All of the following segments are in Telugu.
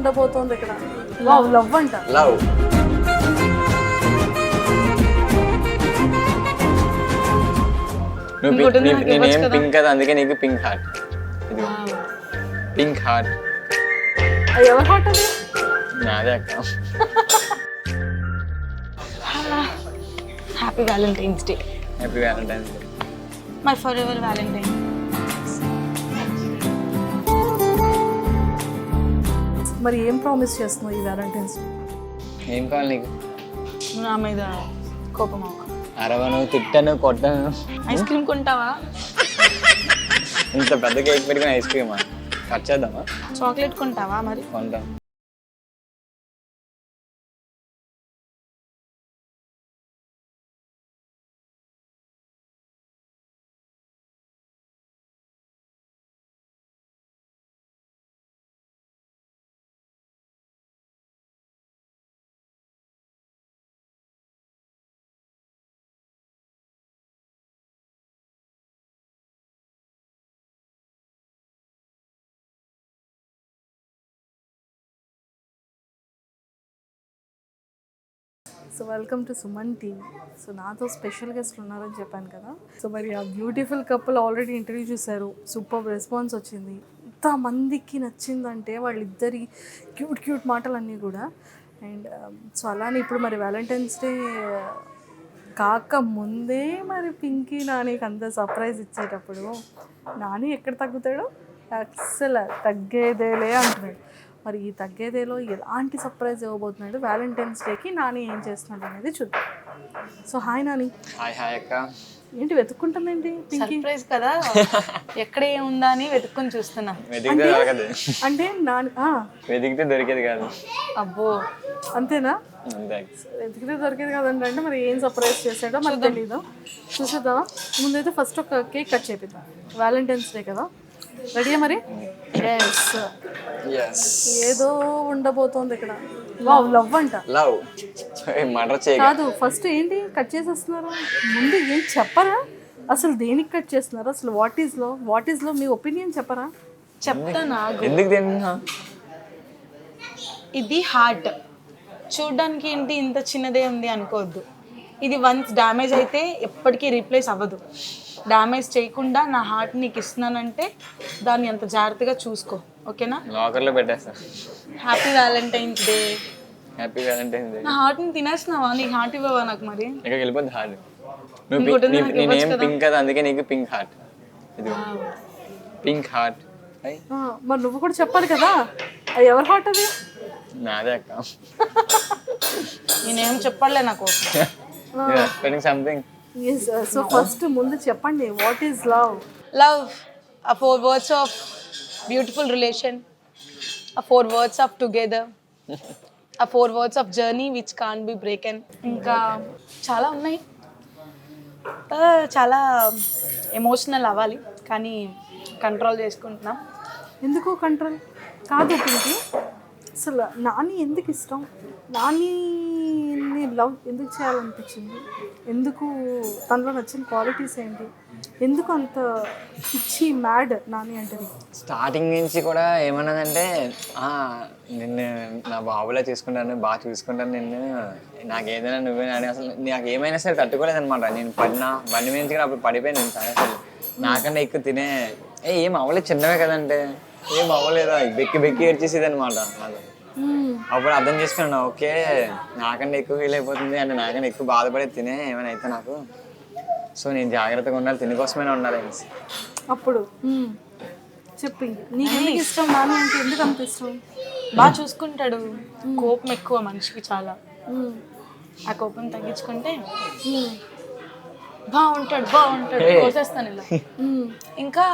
ఉండబోతోంది ఇక్కడ. వావ్, లవ్ అంట. లవ్. నేనేం పింక్ కదా, అందుకే నీకు పింక్ హార్ట్. Pink heart. ఎవరి హార్ట్ అది? నాదే అక్క. Happy Valentine's Day. Happy Valentine's day. My for ever Valentine. మరి ఏం ప్రామిస్ చేస్తున్నావు ఈ వ్యాలంటైన్స్ డే? ఏం కావాలి నీకు? నా మీద కోపం అరవను, తిట్టను, కొట్టను. ఐస్ క్రీమ్ కొంటావా? ఇంత పెద్ద కేక్ పెట్టుకుని ఐస్ క్రీమా? కట్ చేద్దామా? చాక్లెట్ కొంటావా? మరి కొంటాం. So welcome to Suman TV. So నాతో స్పెషల్ గెస్ట్లు ఉన్నారని చెప్పాను కదా. సో మరి ఆ బ్యూటిఫుల్ కపుల్ ఆల్రెడీ ఇంటర్వ్యూ చూశారు. సూపర్ రెస్పాన్స్ వచ్చింది. ఎంతమందికి నచ్చిందంటే వాళ్ళిద్దరి క్యూట్ క్యూట్ మాటలన్నీ కూడా. అండ్ సో అలానే ఇప్పుడు మరి వ్యాలంటైన్స్ డే కాక ముందే మరి పింకీ నానికి అంత సర్ప్రైజ్ ఇచ్చేటప్పుడు నాని ఎక్కడ తగ్గుతాడో అస్సలు తగ్గేదేలే అంటున్నాడు. మరి ఈ తగ్గేదేలో ఎలాంటి సర్ప్రైజ్ ఇవ్వబోతున్నాడు, వ్యాలంటైన్స్ డేకి నాని ఏం చేస్తున్నాడు అనేది చూద్దాం. So hi Nani. Hi hi అక్క. ఏంటి వెతుక్కుంటుందేంటి? సర్ప్రైజ్ కదా, ఎక్కడ ఏముందా అని వెతుక్కొని చూస్తున్నా. వెతికితే దొరకదు. అంటే నాని వెతికితే దొరికేది కాదు. అబ్బో, అంతేనా? అంతే. వెతికితే దొరికేది కాదండి. అంటే మరి ఏం సర్ప్రైజ్ చేశాడో మనకు తెలీదు. చూసేద్దాం. ముందైతే ఫస్ట్ ఒక కేక్ కట్ చేపిద్దాం. వ్యాలంటైన్స్ డే కదా, రెడీయా మరి? ఏదో ఉండబోతోంది ఇక్కడ. వావ్, లవ్ అంట. లవ్. మర్డర్ చేయ కాదు, ఫస్ట్ ఏంటి కట్ చేసేస్తున్నారు? ముందు ఏం చెప్పరా? అసలు దేనికి కట్ చేస్తున్నారు? అసలు what is low me opinion చెప్పరా? చెప్తానా? ఎందుకు తిన్నా? ఇది హార్ట్ చూడ్డానికి ఏంటి ఇంత చిన్నదే ఉంది అనుకోవద్దు. ఇది వన్స్ డ్యామేజ్ అయితే ఎప్పటికీ రీప్లేస్ అవ్వదు. డ్యామేజ్ చేయకుండా నా హార్ట్ నీకు ఇస్తున్నానంటే దాన్ని అంత జాగ్రత్తగా చూసుకో, ఓకేనా? లాకర్లో పెట్టేస్తా. Happy Valentine's Day. Happy Valentine's day. నా హార్ట్ని తినేస్తున్నావా? నీకు హార్ట్ ఇవ్వవా నాకు? మరి ఇక్కడ వెళ్ళిపోద్ది హార్ట్. నేనేం పింక్ కదా, అందుకే నీకు పింక్ హార్ట్. ఇది పింక్ హార్ట్. మరి నువ్వు కూడా చెప్పాలి కదా, ఎవరి హార్ట్ అది? నాదే అక్క. నేనేం చెప్పాలే నాకు. సంథింగ్. సో ఫస్ట్ ముందు చెప్పండి, what is love? Love, a 4 words of beautiful relation, a 4 words of together, a 4 words of journey which can't be broken. ఇంకా చాలా ఉన్నాయి. చాలా ఎమోషనల్ అవ్వాలి కానీ కంట్రోల్ చేసుకుంటున్నాం. ఎందుకు కంట్రోల్ కాదు పింకి? అసలు నాని ఎందుకు ఇష్టం? నాని లవ్ ఎందుకు చేయాలనిపించింది? ఎందుకు తనలో నచ్చిన క్వాలిటీస్ ఏంటి? ఎందుకు అంత పిచ్చి మ్యాడ్ నాని అంటే? స్టార్టింగ్ నుంచి కూడా ఏమన్నదంటే నిన్ను నా బాబులా చూసుకుంటాను, బాగా చూసుకుంటాను నిన్ను, నాకు ఏదైనా నువ్వే నాని. అసలు నాకు ఏమైనా సరే తట్టుకోలేదనమాట. నేను పడినా బండి మీద నుంచి అప్పుడు పడిపోయాను నేను సరే. అసలు నాకన్నా ఎక్కువ తినే ఏం అవ్వలేదు, చిన్నవే కదంటే ఏం అవ్వలేదా, బెక్కి బెక్కి ఏడ్చేసేది అనమాట. అప్పుడు అర్థం చేసుకున్నాను, ఓకే నాకన్నా ఎక్కువ ఫీల్ అయిపోతుంది అంటే నాకన్నా ఎక్కువ బాధపడేది తినే ఏమైనా అయితే నాకు. సో నేను జాగ్రత్తగా ఉండాలి, తిని కోసమైనా ఉండాలి. అప్పుడు చెప్పి నీకు ఎందుకు ఇష్టం నాని అంటే? ఎందుకు అంత ఇష్టం? బాగా చూసుకుంటాడు. కోపం ఎక్కువ మనిషికి చాలా. ఆ కోపం తగ్గించుకుంటే బాగుంటాడు కోసేస్తాను ఇలా. ఇంకా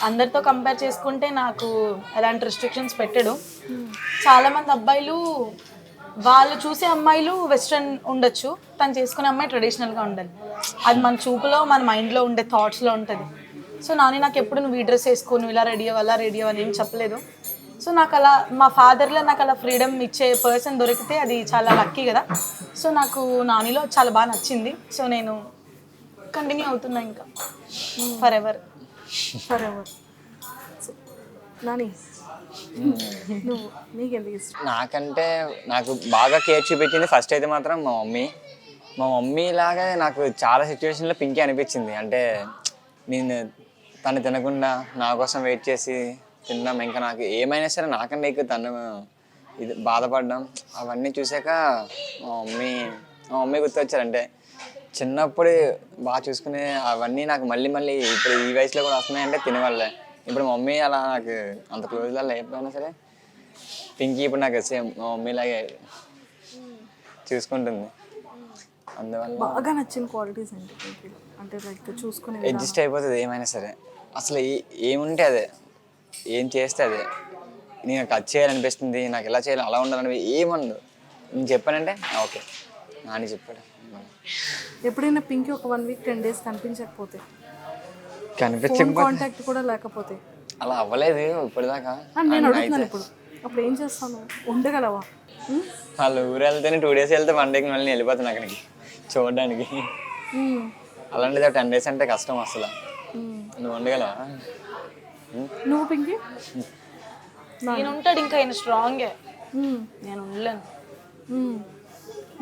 అందరితో కంపేర్ చేసుకుంటే నాకు ఎలాంటి రెస్ట్రిక్షన్స్ పెట్టడు. చాలామంది అబ్బాయిలు వాళ్ళు చూసే అమ్మాయిలు వెస్ట్రన్ ఉండొచ్చు, తను చేసుకునే అమ్మాయి ట్రెడిషనల్గా ఉండాలి. అది మన చూపులో మన మైండ్లో ఉండే థాట్స్లో ఉంటుంది. సో నాకు ఎప్పుడు నువ్వు ఈ డ్రెస్ వేసుకో, నువ్వు ఇలా రెడీ అవ్వు అలా రెడీ అవ్వని ఏం చెప్పలేదు. సో నాకు అలా మా ఫాదర్లో నాకు అలా ఫ్రీడమ్ ఇచ్చే పర్సన్ దొరికితే అది చాలా లక్కీ కదా. సో నాకు నానిలో చాలా బాగా నచ్చింది. సో నేను కంటిన్యూ అవుతున్నా ఇంకా ఫర్ ఎవర్. నాని నువ్వు నీకెందుకు ఇష్టం? నాకంటే నాకు బాగా కేర్ చూపించింది ఫస్ట్ అయితే మాత్రం మా మమ్మీ లాగా నాకు చాలా సిచ్యువేషన్లో పింకీ అనిపించింది. అంటే నేను తను తినకుండా నా కోసం వెయిట్ చేసి తిన్నాం, ఇంకా నాకు ఏమైనా సరే నాకన్నా ఎక్కువ తను ఇది బాధపడడం అవన్నీ చూసాక మా మమ్మీ గుర్తొచ్చారు. అంటే చిన్నప్పుడు బాగా చూసుకునే అవన్నీ నాకు మళ్ళీ ఇప్పుడు ఈ వయసులో కూడా వస్తున్నాయంటే తినవల్లే. ఇప్పుడు మా మమ్మీ అలా నాకు అంత క్లోజ్లో లేకపోయినా సరే పింకీ ఇప్పుడు నాకు సేమ్ మా మమ్మీలాగే చూసుకుంటుంది. అందువల్ల బాగా నచ్చిన క్వాలిటీస్ ఏంటి పింకీలో? అంటే లైక్ చూసుకునే అడ్జస్ట్ అయిపోతుంది ఏమైనా సరే. అసలు ఏముంటే అదే, ఏం చేస్తే అదే. నేను టచ్ చేయాలనిపిస్తుంది, నాకు ఎలా చేయాలి అలా ఉండాలని ఏముండదు. నేను చెప్పానంటే ఓకే నాని చెప్పాడు. ఎప్పుడైనా పింకీ ఒక 1 వీక్ 10 డేస్ కనిపించకపోతే, ఫోన్ కనిపించకపోతే కాంటాక్ట్ కూడా లేకపోతే? అలా అవ్వలేదు ఇప్పటిదాకా. నేను అడుగుతున్నాను ఇప్పుడు, అప్పుడు ఏం చేస్తాను? ఉండగలవా? వాళ్ళు ఊరు వెళ్తేనే 2 డేస్ వెళ్తే 1 డేకి మళ్ళీ వెళ్ళిపోతాను అక్కడికి చూడడానికి. అలాంటిది 10 డేస్ అంటే కష్టం అసలు. నువ్వు ఉండగలవా? నువ్వు పింకీ? నేను ఉంటాడు ఇంకా ఆయన స్ట్రాంగే, నేను ఉండలేను.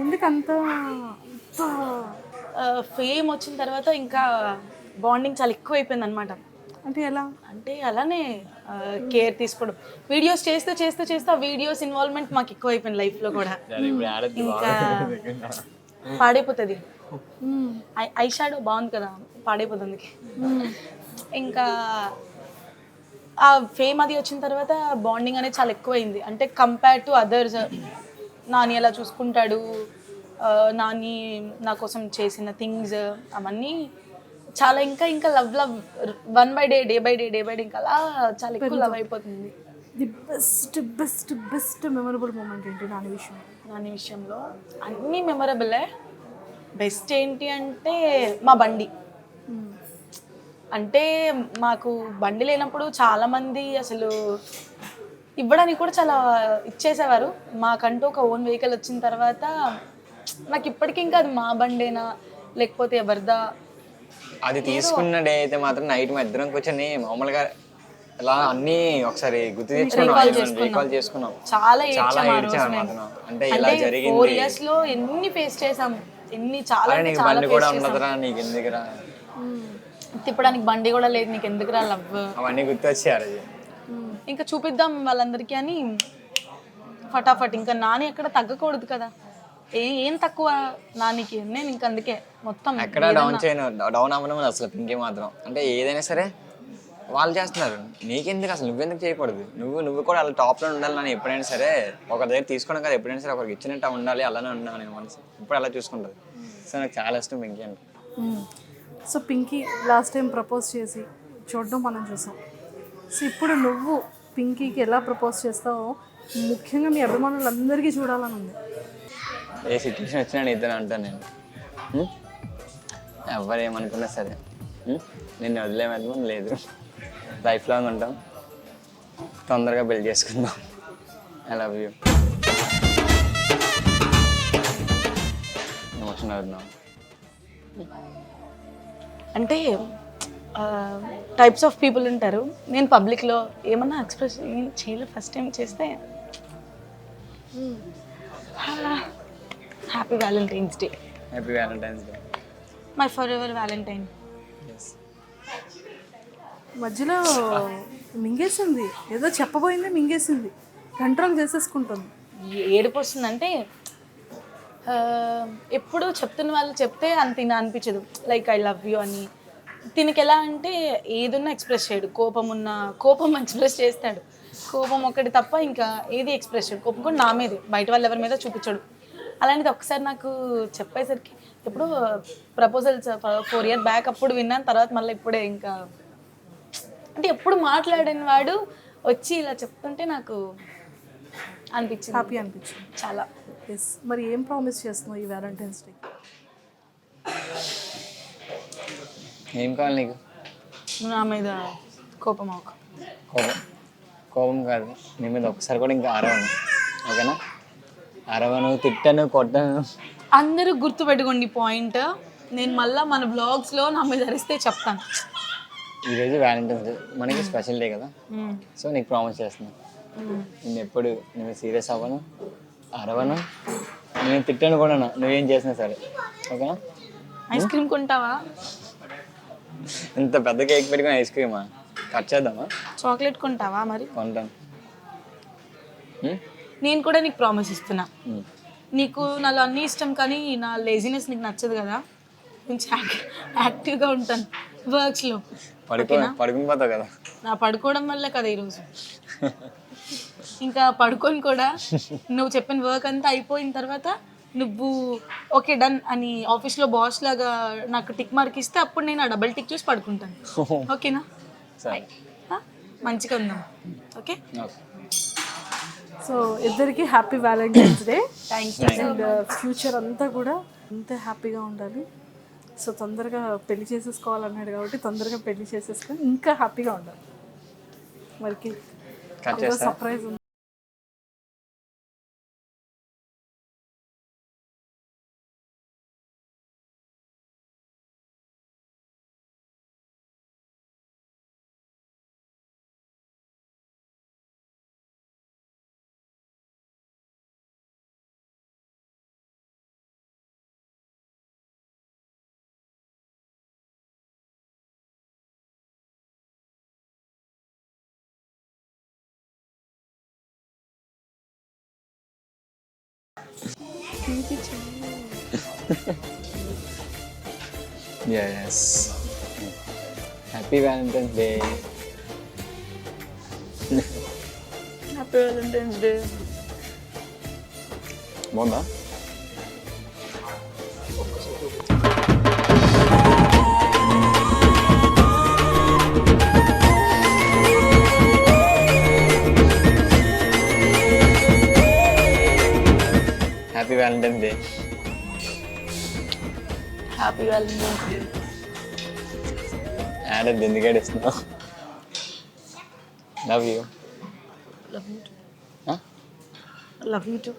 ఎందుకంత ఫేమ్ వచ్చిన తర్వాత ఇంకా బాండింగ్ చాలా ఎక్కువ అయిపోయింది అనమాట. అంటే ఎలా? అంటే అలానే కేర్ తీసుకోవడం, వీడియోస్ చేస్తూ ఆ వీడియోస్ ఇన్వాల్వ్మెంట్ మాకు ఎక్కువ అయిపోయింది లైఫ్లో కూడా. ఇంకా పాడైపోతుంది. ఐ షాడో బాగుంది కదా, పాడైపోతుంది. ఇంకా ఆ ఫేమ్ అది వచ్చిన తర్వాత బాండింగ్ అనేది చాలా ఎక్కువైంది. అంటే కంపేర్ టు అదర్స్, నాని ఎలా చూసుకుంటాడు, నాని నా కోసం చేసిన థింగ్స్ అవన్నీ చాలా ఇంకా love 1 by day, day by day ఇంకా అలా చాలా ఎక్కువ లవ్ అయిపోతుంది. ది బెస్ట్ మెమరబుల్ మూమెంట్ ఏంటి నాని విషయంలో? అన్నీ మెమరబులే. బెస్ట్ ఏంటి అంటే మా బండి. అంటే మాకు బండి లేనప్పుడు చాలామంది అసలు ఇవ్వడానికి కూడా చాలా ఇచ్చేసేవారు. మాకంటూ ఒక ఓన్ వెహికల్ వచ్చిన తర్వాత నాకు ఇప్పటికీ ఇంకా అది మా బండేనా లేకపోతే ఎవరిదా. అది తీసుకున్న డే అయితే మాత్రం నైట్ మా ఇద్దరం కూర్చొని మామూలుగా ఇలా అన్నీ ఒకసారి గుర్తు రీకాల్ చేసుకున్నాం. చాలా అంటే ఇలా జరిగింది. 4 years లో ఎన్ని ఫేస్ చేసాం, చాలా నీకు బండి కూడా ఉండదురా, నీకు ఎందుకురా, తిప్పడానికి బండి కూడా లేదు, నీకు ఎందుకురా లవ్, అవన్నీ గుర్తొచ్చారు. ఇంకా చూపిద్దాం వాళ్ళందరికీ అని ఫటాఫట్. ఇంకా నాని ఎక్కడ తగ్గకూడదు కదా, ఏం తక్కువ నానికి, నేను ఇంకా అందుకే మొత్తం ఎక్కడ డౌన్ అవ్వడం అసలు పింకీ మాత్రం. అంటే ఏదైనా సరే వాళ్ళు చేస్తున్నారు, నీకెందుకు అసలు, నువ్వెందుకు చేయకూడదు, నువ్వు కూడా అలా టాప్లో ఉండాలని ఎప్పుడైనా సరే ఒక దగ్గర తీసుకోవడం కదా, ఎప్పుడైనా సరే ఒకరికి ఇచ్చినట్టు ఉండాలి, అలానే ఉండాలి నేను మనసు ఇప్పుడు అలా చూసుకుంటుంది. సో నాకు చాలా ఇష్టం పింకీ అంటే. So Pinky last time propose చేసి చూడడం మనం చూసాం. సో ఇప్పుడు నువ్వు పింకీకి ఎలా ప్రపోజ్ చేస్తావో ముఖ్యంగా మీ అభిమానులందరికీ చూడాలని ఉంది. ఏ సిచ్యువేషన్ వచ్చినా నేను ఇద్దరు అంటాను నేను. ఎవరు ఏమనుకున్నా సరే నిన్ను వదిలేమని లేదు, లైఫ్ లాంగ్ ఉంటాం, తొందరగా బిల్డ్ చేసుకుందాం. I love you. ఎమోషన్ అవుతున్నాం. అంటే టైప్స్ ఆఫ్ పీపుల్ ఉంటారు. నేను పబ్లిక్లో ఏమన్నా ఎక్స్ప్రెస్ ఏం చేయలేదు, ఫస్ట్ టైం చేస్తే happy Valentine's Day. Happy Valentine's day. My for ever Valentine. మధ్యలో మింగేసింది, ఏదో చెప్పబోయిందే మింగేసింది, కంట్రోల్ చేసేసుకుంటుంది. ఏడుపు వస్తుందంటే ఎప్పుడు చెప్తున్న వాళ్ళు చెప్తే అంత అనిపించదు, లైక్ ఐ లవ్ యూ అని. దీనికి ఎలా అంటే ఏదున్నా ఎక్స్ప్రెస్ చేయడు, కోపం ఎక్స్ప్రెస్ చేస్తాడు, కోపం ఒకటి తప్ప ఇంకా ఏది ఎక్స్ప్రెస్ చేయడు. కోపం కూడా నా మీదే, బయట వాళ్ళు ఎవరి మీద చూపించాడు. అలాంటిది ఒకసారి నాకు చెప్పేసరికి ఎప్పుడు ప్రపోజల్స్ 4 years బ్యాక్ అప్పుడు విన్నాను, తర్వాత మళ్ళీ ఇప్పుడే ఇంకా అంటే ఎప్పుడు మాట్లాడిన వాడు వచ్చి ఇలా చెప్తుంటే నాకు అనిపించింది, హ్యాపీ అనిపించింది చాలా. ఎస్. మరి ఏం ప్రామిస్ చేస్తున్నావు ఈ వ్యాలంటైన్స్ డే? ఏం కావాలి నీకు? నా మీద కోపం కోపం కాదు, నీ మీద ఒకసారి కూడా ఇంకా అరవను, ఓకేనా? అరవను, తిట్టను, కొట్టను. అందరూ గుర్తుపెట్టుకోండి పాయింట్. నేను మళ్ళీ మన బ్లాగ్స్లో నా మీద అరిస్తే చెప్తాను, ఈరోజు వ్యాలంటైన్స్ డే మనకి స్పెషల్ డే కదా, సో నీకు ప్రామిస్ చేస్తున్నా, నేను ఎప్పుడు నేను సీరియస్ అవ్వను, అరవను, నేను తిట్టాను కూడా నువ్వేం చేసినా సరే, ఓకేనా? ఐస్ క్రీమ్ కొంటావా? ఇంత పెద్ద కేక్ పెట్టుకుని ఐస్ క్రీమా? కట్ చేద్దామా? చాక్లెట్ కొంటావా మరి? కొంటాను. నేను కూడా నీకు ప్రామిస్ ఇస్తున్నా, నీకు నాలో అన్నీ ఇష్టం కానీ నా లేజినెస్ నీకు నచ్చదు కదా, కొంచెం యాక్టివ్గా ఉంటాను వర్క్స్లో. పడుకుని పోతావు కదా. నా పడుకోవడం వల్లే కదా ఈరోజు. ఇంకా పడుకొని కూడా నువ్వు చెప్పిన వర్క్ అంతా అయిపోయిన తర్వాత నువ్వు ఓకే డన్ అని ఆఫీస్లో బాస్ లాగా నాకు టిక్ మార్క్ ఇస్తే అప్పుడు నేను ఆ డబుల్ టిక్ చూసి పడుకుంటాను. ఓకేనా? సరే, మంచిగా ఉందాం. ఓకే, సో ఇద్దరికి happy Valentine's day. Thank and future అంతా కూడా అంతే హ్యాపీగా ఉండాలి. సో తొందరగా పెళ్లి చేసేసుకోవాలన్నాడు కాబట్టి తొందరగా పెళ్లి చేసేసుకొని ఇంకా హ్యాపీగా ఉండాలి. మరికి కట్ చేస్తా. సర్ప్రైజ్ ఉంది. Yes. Happy Valentine's Day. Happy Valentine's Day. బాగుందా? Happy Valentine's Day. Happy Valentine's Day. యాడ్ ఎందుకు ఏడుస్తున్నావు? Love you. Love you too. Love you two.